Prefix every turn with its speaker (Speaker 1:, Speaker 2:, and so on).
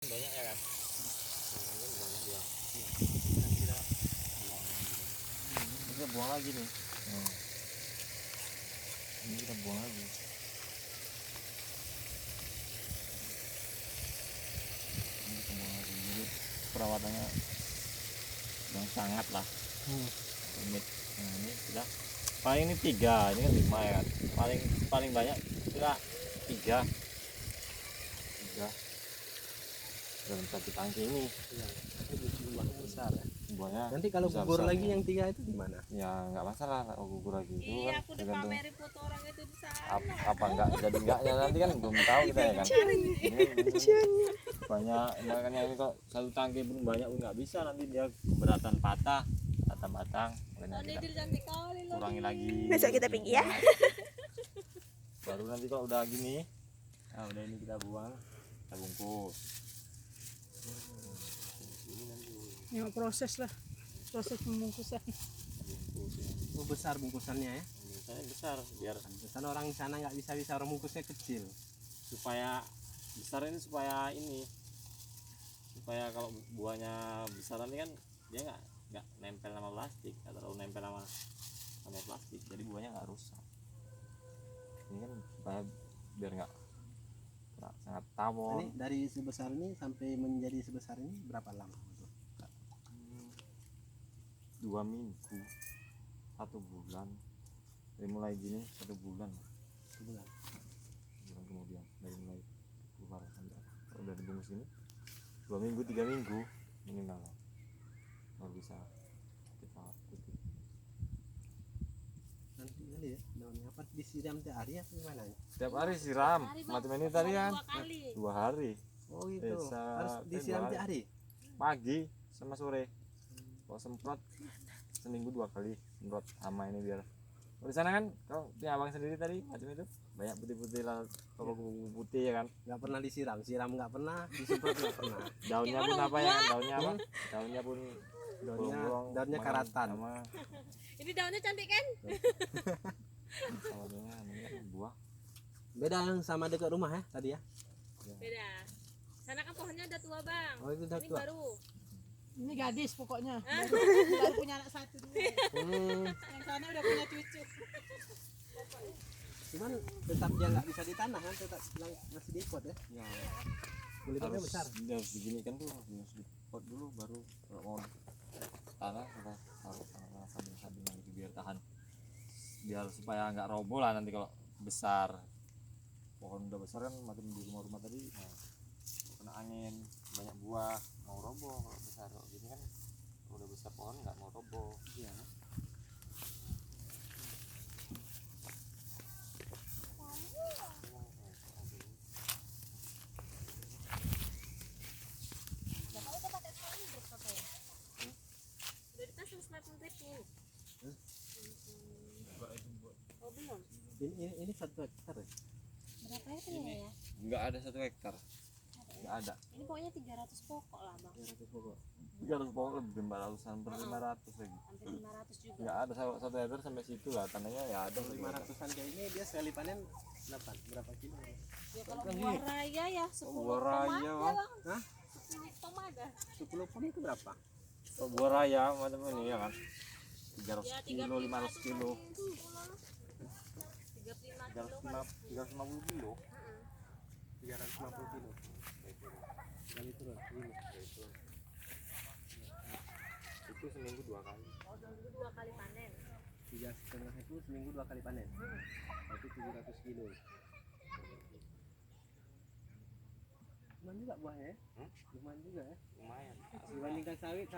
Speaker 1: Banyak ya kan? Banyak dia. Kita buang lagi nih. Ini kita buang lagi. Ini kita buang lagi. Jadi perawatannya yang sangat lah. Rumit. Nah ini sudah. Paling ini 3, ini kan 5 ya kan. Paling banyak kita 3 dalam satu tangki ini.
Speaker 2: Ya, itu jumlahnya besar ya.
Speaker 1: Buahnya
Speaker 2: Nanti kalau
Speaker 1: besar,
Speaker 2: gugur
Speaker 1: besar
Speaker 2: lagi
Speaker 1: ya.
Speaker 2: yang 3 itu gimana?
Speaker 1: Ya nggak masalah kalau gugur lagi itu
Speaker 3: Iya,
Speaker 1: kan
Speaker 3: aku udah
Speaker 1: tergantung
Speaker 3: pamerin foto orang itu di sana.
Speaker 1: apa enggak jadi enggaknya nanti kan belum tahu kita ya kan. Ini banyak makanya ini kok satu tangki pun banyak pun nggak bisa, nanti dia keberatan patah batang makanya
Speaker 3: Oh,
Speaker 1: kita
Speaker 3: Nidil cantik kali loh.
Speaker 1: kurangi lagi.
Speaker 4: Besok kita pergi ya.
Speaker 1: Baru nanti kalau udah gini, nah udah ini kita buang, kita bungkus.
Speaker 4: Ya, proses pembungkusan.
Speaker 2: Oh, besar bungkusannya ya.
Speaker 1: Saya besar biar
Speaker 2: Biasanya orang di sana nggak bisa orang bungkusnya kecil.
Speaker 1: supaya besar ini supaya kalau buahnya besar nanti kan dia nggak nempel sama plastik, nggak terlalu nempel sama plastik, jadi buahnya nggak rusak. Ini kan supaya biar nggak sangat tawon.
Speaker 2: Ini dari sebesar ini sampai menjadi sebesar ini berapa lama?
Speaker 1: 2 minggu 1 bulan dari mulai gini 1 bulan
Speaker 2: Sebulan.
Speaker 1: kemudian dari mulai keluar sampai kalau udah dibungkus ini 2 minggu 3 minggu minimal baru bisa kita tutup.
Speaker 2: Nanti kali ya daunnya apa disiram tiap hari atau gimana?
Speaker 1: Tiap hari siram
Speaker 3: Hari, Bang.
Speaker 1: macam ini tadi kan
Speaker 3: 2 kali.
Speaker 1: 2 hari
Speaker 2: Oh gitu.
Speaker 1: Bisa,
Speaker 2: Harus disiram
Speaker 1: 2
Speaker 2: tiap hari.
Speaker 1: pagi sama sore. Kalau semprot seminggu 2 kali semprot sama ini biar di sana kan kalau punya abang sendiri tadi macam itu banyak putih-putih lah, kupu putih ya kan.
Speaker 2: Nggak pernah disiram nggak pernah, disemprot nggak pernah.
Speaker 1: Daunnya pun apa ya kan? Daunnya apa? Daunnya pun bolong-bolong,
Speaker 2: Daunnya
Speaker 1: makan
Speaker 2: karatan.
Speaker 1: sama
Speaker 3: Ini daunnya cantik kan?
Speaker 1: awalnya buah.
Speaker 2: Beda yang sama dekat rumah ya tadi ya.
Speaker 3: Beda. Sana kan pohonnya udah tua, Bang.
Speaker 2: Oh itu udah
Speaker 3: Ini
Speaker 2: tua.
Speaker 3: baru.
Speaker 4: Ini gadis pokoknya. Baru punya anak 1 2. Yang sana udah punya cucu.
Speaker 2: Cuman tetap dia nggak bisa ditanah kan, tetap masih di pot ya.
Speaker 1: Ya
Speaker 2: Kulitnya
Speaker 1: harus
Speaker 2: besar.
Speaker 1: dia harus beginikan tuh, harus dipot dulu baru kalau mau tanah kita taruh tanah samping nanti biar tahan, biar supaya nggak roboh lah nanti kalau besar. Pohon udah besar kan makin di rumah-rumah tadi, nah, kena angin banyak buah mau roboh. Kalau besar kalau gini kan kalau udah besar pohon nggak mau roboh.
Speaker 2: Iya.
Speaker 3: Kamu udah pakai sekali drip apa ya? Udah dipasang sniper dripnya. Oh belum.
Speaker 2: Ini 1 hektar ya.
Speaker 3: Berapa itu ya?
Speaker 1: Nggak ada 1 hektar, nggak ada.
Speaker 3: Ini pokoknya 300 pokok lah, Bang.
Speaker 2: 300 pokok.
Speaker 1: 300 pohon lebih 400-an per 500 lagi.
Speaker 3: Hampir 500 juga.
Speaker 1: Nggak ada 1 hektar sampai situ lah tanahnya ya ada
Speaker 2: 500-an kayak ini dia sekali panen berapa kilo?
Speaker 3: Ya kalau buah raya ya 10
Speaker 1: Buah raya,
Speaker 3: pom ada, Bang.
Speaker 2: Hah?
Speaker 3: 10 pom ada.
Speaker 2: 10 pom itu berapa?
Speaker 1: kalau buah raya macam ini ya kan 300
Speaker 3: Ya
Speaker 1: kilo 500 kilo
Speaker 3: 35 kilo kan.
Speaker 1: 350 kilo
Speaker 2: 350 kilo. Kali turun ini.
Speaker 1: itu seminggu 2 kali.
Speaker 3: Oh, seminggu 2 kali panen.
Speaker 2: 3,5 itu seminggu 2 kali panen. Berarti 700 kilo. Lumayan juga buahnya ya? Lumayan juga ya?
Speaker 1: Lumayan
Speaker 2: Dibandingkan sawit